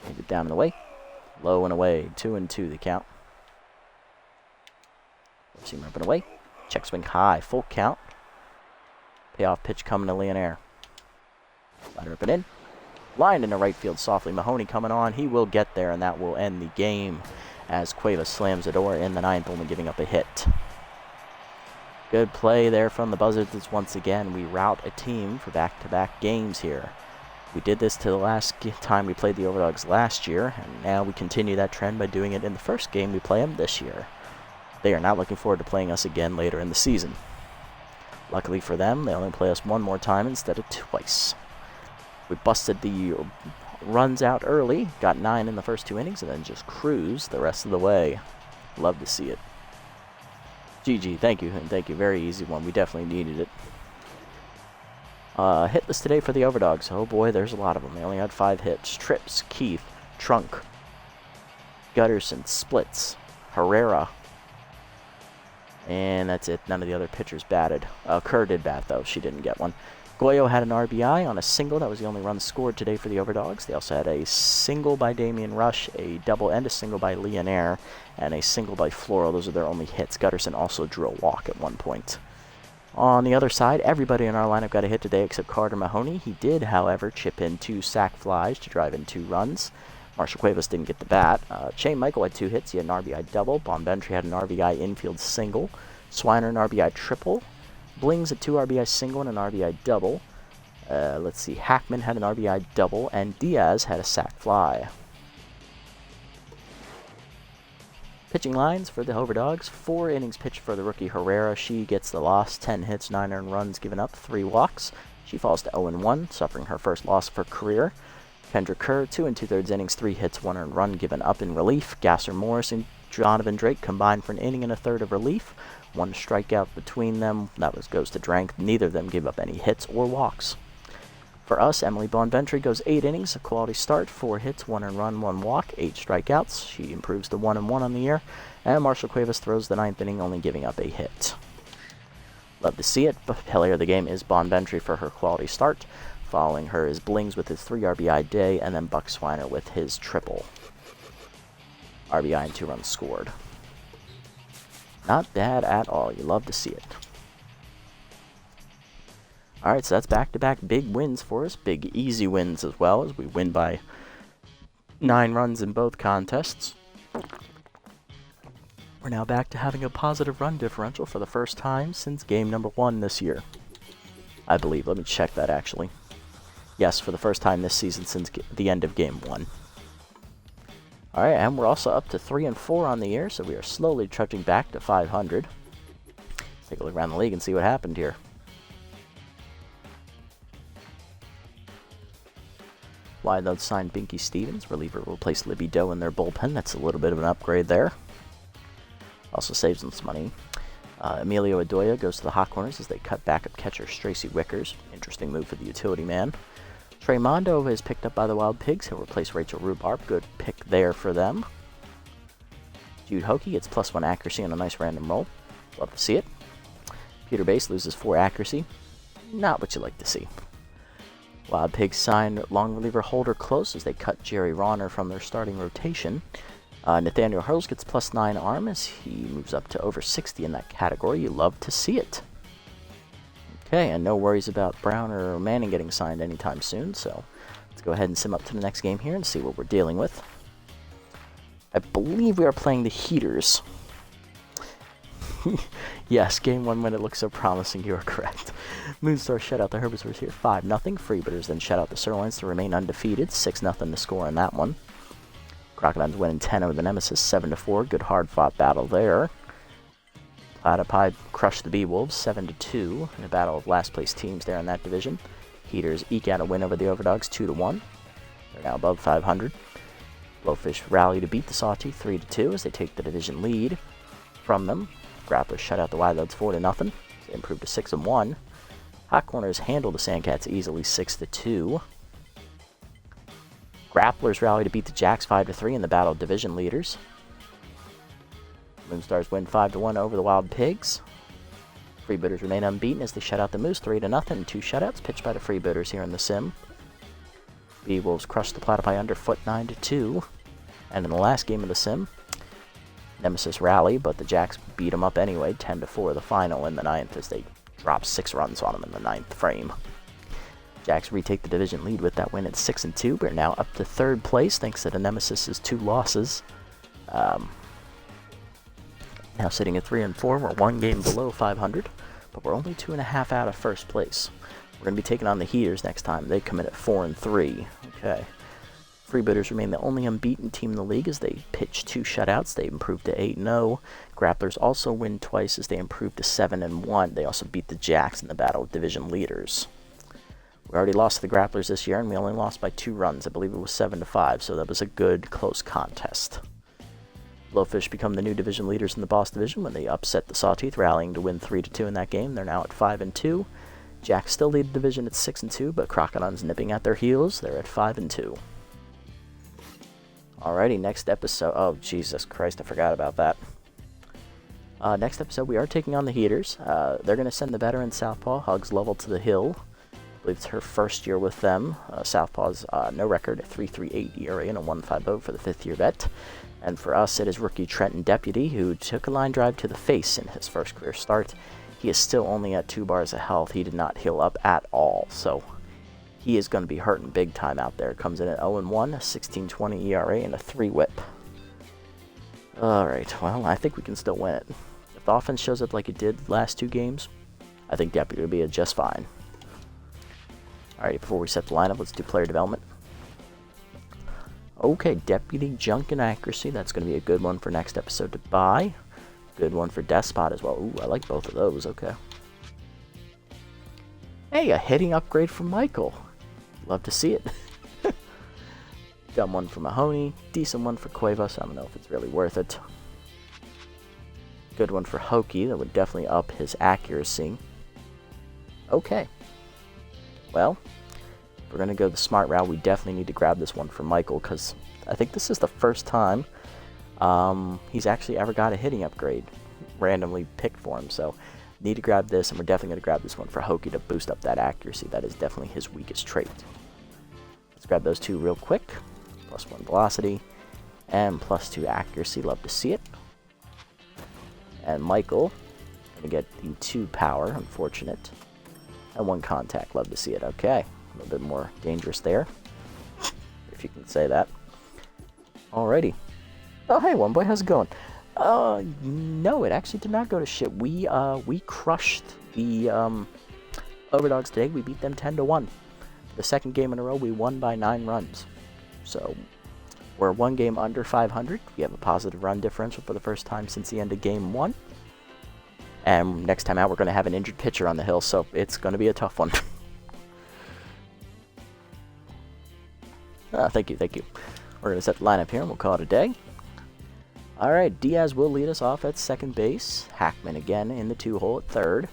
Change it down in the way. Low and away, 2-2 the count. Four-seamer up and away. Check swing high, full count. Payoff pitch coming to Leonaire. Slider up and in. Lined into right field softly. Mahoney coming on. He will get there, and that will end the game as Cuevas slams the door in the 9th, only giving up a hit. Good play there from the Buzzards. Once again, we route a team for back-to-back games here. We did this to the last time we played the Overdogs last year, and now we continue that trend by doing it in the first game we play them this year. They are not looking forward to playing us again later in the season. Luckily for them, they only play us one more time instead of twice. We busted the runs out early, got 9 in the first 2 innings, and then just cruised the rest of the way. Love to see it. GG, thank you, and thank you. Very easy one. We definitely needed it. Hit list today for the Overdogs. Oh boy, there's a lot of them. They only had 5 hits. Trips, Keith, Trunk, Gutterson, Splits, Herrera. And that's it. None of the other pitchers batted. Kerr did bat, though. She didn't get one. Goyo had an RBI on a single. That was the only run scored today for the Overdogs. They also had a single by Damian Rush, a double and a single by Leonaire, and a single by Floral. Those are their only hits. Gutterson also drew a walk at one point. On the other side, everybody in our lineup got a hit today except Carter Mahoney. He did, however, chip in 2 sac flies to drive in 2 runs. Marshall Cuevas didn't get the bat. Shane Michael had 2 hits. He had an RBI double. Bonventry had an RBI infield single. Swiner an RBI triple. Blings a 2 RBI single and an RBI double. Let's see. Hackman had an RBI double, and Diaz had a sac fly. Pitching lines for the Overdogs. 4 innings pitched for the rookie Herrera. She gets the loss. 10 hits, 9 earned runs given up, 3 walks. She falls to 0-1, suffering her first loss of her career. Kendra Kerr, 2 2/3 innings, 3 hits, 1 earned run given up in relief. Gasser Morris and Donovan Drake combined for an inning and a third of relief. 1 strikeout between them. That goes to Drank. Neither of them gave up any hits or walks. For us, Emily Bonventry goes 8 innings, a quality start, 4 hits, 1 earned run, 1 walk, 8 strikeouts. She improves to 1-1 on the year. And Marshall Cuevas throws the 9th inning, only giving up a hit. Love to see it, but player of the game is Bonventry for her quality start. Following her is Blings with his 3 RBI day, and then Buck Swiner with his triple. RBI and 2 runs scored. Not bad at all. You love to see it. Alright, so that's back-to-back big wins for us. Big, easy wins as well, as we win by 9 runs in both contests. We're now back to having a positive run differential for the first time since game number 1 this year. I believe. Let me check that, actually. Yes, for the first time this season since the end of game 1. Alright, and we're also up to 3-4 on the year, so we are slowly trudging back to 500. Let's take a look around the league and see what happened here. Wideout signed Binky Stevens. Reliever replaced Libby Doe in their bullpen. That's a little bit of an upgrade there. Also saves them some money. Emilio Adoya goes to the Hot Corners as they cut backup catcher Stracy Wickers. Interesting move for the utility man. Trey Mondo is picked up by the Wild Pigs. He'll replace Rachel Rhubarb. Good pick there for them. Jude Hokey gets +1 accuracy on a nice random roll. Love to see it. Peter Bass loses 4 accuracy. Not what you like to see. Wild Pigs signed long reliever Holder Close as they cut Jerry Ronner from their starting rotation. Nathaniel Hurls gets +9 arm as he moves up to over 60 in that category. You love to see it. Okay, and no worries about Brown or Manning getting signed anytime soon, so let's go ahead and sim up to the next game here and see what we're dealing with. I believe we are playing the Heaters. Yes, game 1 when it looks so promising, you are correct. Moonstar shut out the Herbivores here, 5-0. Freebooters then shut out the Sirloins to remain undefeated, 6-0 to score in that one. Crocodiles winning 10 over the Nemesis, 7-4. Good hard-fought battle there. Platypi crushed the Bee-Wolves, 7-2 in a battle of last-place teams there in that division. Heaters eke out a win over the Overdogs, 2-1. They're now above 500. Blowfish rally to beat the Sawtooth, 3-2 as they take the division lead from them. Grapplers shut out the Wideouts 4-0. They improved to 6-1. Hot Corners handled the Sandcats easily, 6-2. Grapplers rally to beat the Jacks 5-3 in the battle of division leaders. Moonstars win 5-1 over the Wild Pigs. Freebooters remain unbeaten as they shut out the Moose 3-0. 2 shutouts pitched by the Freebooters here in the sim. Bee-Wolves crushed the Platypi underfoot 9-2. And in the last game of the sim, Nemesis rally, but the Jacks beat them up anyway, 10-4 the final in the 9th as they dropped 6 runs on them in the 9th frame. Jacks retake the division lead with that win at 6-2. We're now up to 3rd place thanks to the Nemesis' 2 losses. Now sitting at 3-4, we're 1 game below 500, but we're only 2.5 out of 1st place. We're going to be taking on the Heaters next time. They come in at 4-3. Okay. Freebooters remain the only unbeaten team in the league as they pitch 2 shutouts. They improved to 8-0. Grapplers also win twice as they improved to 7-1. They also beat the Jacks in the battle of division leaders. We already lost to the Grapplers this year, and we only lost by 2 runs. I believe it was 7-5, so that was a good, close contest. Blowfish become the new division leaders in the Boss Division when they upset the Sawteeth, rallying to win 3-2 in that game. They're now at 5-2. Jacks still lead the division at 6-2, but Crocodile's nipping at their heels. They're at 5-2. Alrighty, next episode. Oh, Jesus Christ, I forgot about that. Next episode, we are taking on the Heaters. They're going to send the veteran Southpaw, Hugs Level to the Hill. I believe it's her first year with them. Southpaw's no record, a 3.38 ERA and a 1.50 for the 5th-year vet. And for us, it is rookie Trenton Deputy, who took a line drive to the face in his first career start. He is still only at 2 bars of health. He did not heal up at all, so he is going to be hurting big time out there. Comes in at 0-1, a 16.20 ERA, and a 3 whip. Alright, well, I think we can still win it. If the offense shows up like it did last 2 games, I think Deputy will be just fine. Alright, before we set the lineup, let's do player development. Okay, Deputy Junk and Accuracy. That's going to be a good one for next episode to buy. Good one for Despot as well. Ooh, I like both of those. Okay. Hey, a hitting upgrade from Michael. Love to see it. Dumb one for Mahoney. Decent one for Cuevas. I don't know if it's really worth it. Good one for Hokie. That would definitely up his accuracy. Okay. Well, if we're going to go the smart route, we definitely need to grab this one for Michael, because I think this is the first time he's actually ever got a hitting upgrade randomly picked for him. So need to grab this, and we're definitely going to grab this one for Hokie to boost up that accuracy. That is definitely his weakest trait. Let's grab those 2 real quick. +1 velocity and +2 accuracy. Love to see it. And Michael going to get the 2 power. Unfortunate. And 1 contact. Love to see it. Okay. A little bit more dangerous there, if you can say that. Alrighty. Oh, hey, One Boy, how's it going? No, it actually did not go to shit. We crushed the Overdogs today. We beat them 10-1. The second game in a row, we won by 9 runs. So we're 1 game under 500. We have a positive run differential for the first time since the end of game 1. And next time out, we're going to have an injured pitcher on the hill, so it's going to be a tough one. Thank you. We're going to set the lineup here, and we'll call it a day. Alright, Diaz will lead us off at second base. Hackman again in the 2-hole at third.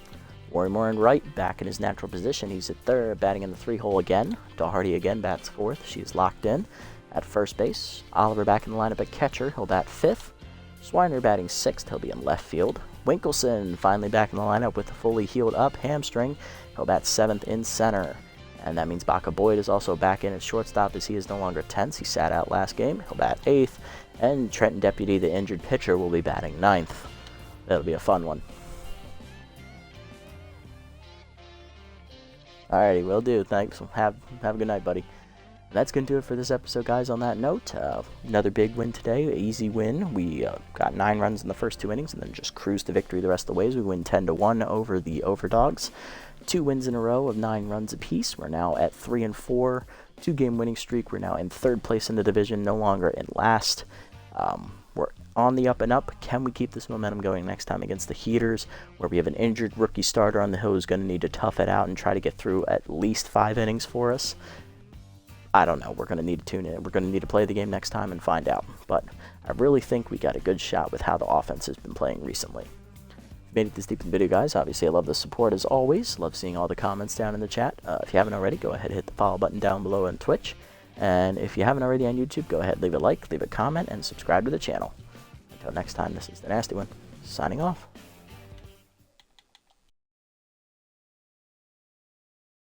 Warrimore in right, back in his natural position. He's at third, batting in the 3-hole again. Doherty again bats fourth. She is locked in at first base. Oliver back in the lineup at catcher. He'll bat fifth. Swiner batting sixth. He'll be in left field. Winkelson finally back in the lineup with a fully healed up hamstring. He'll bat seventh in center. And that means Baca Boyd is also back in at shortstop as he is no longer tense. He sat out last game. He'll bat eighth. And Trenton Deputy, the injured pitcher, will be batting ninth. That'll be a fun one. Alrighty, will do. Thanks. Have a good night, buddy. That's going to do it for this episode, guys. On that note, another big win today. An easy win. We got 9 runs in the first 2 innings and then just cruised to victory the rest of the ways. We win 10-1 over the Overdogs. 2 wins in a row of 9 runs apiece. We're now at 3-4. 2-game winning streak. We're now in 3rd place in the division, no longer in last. We're on the up and up. Can we keep this momentum going next time against the Heaters, where we have an injured rookie starter on the hill who's going to need to tough it out and try to get through at least 5 innings for us? I don't know. We're going to need to tune in. We're going to need to play the game next time and find out. But I really think we got a good shot with how the offense has been playing recently. If you made it this deep in the video, guys, obviously I love the support as always. Love seeing all the comments down in the chat. If you haven't already, go ahead and hit the follow button down below on Twitch. And if you haven't already on YouTube, go ahead, leave a like, leave a comment, and subscribe to the channel. Until next time, this is the Nasty One, signing off.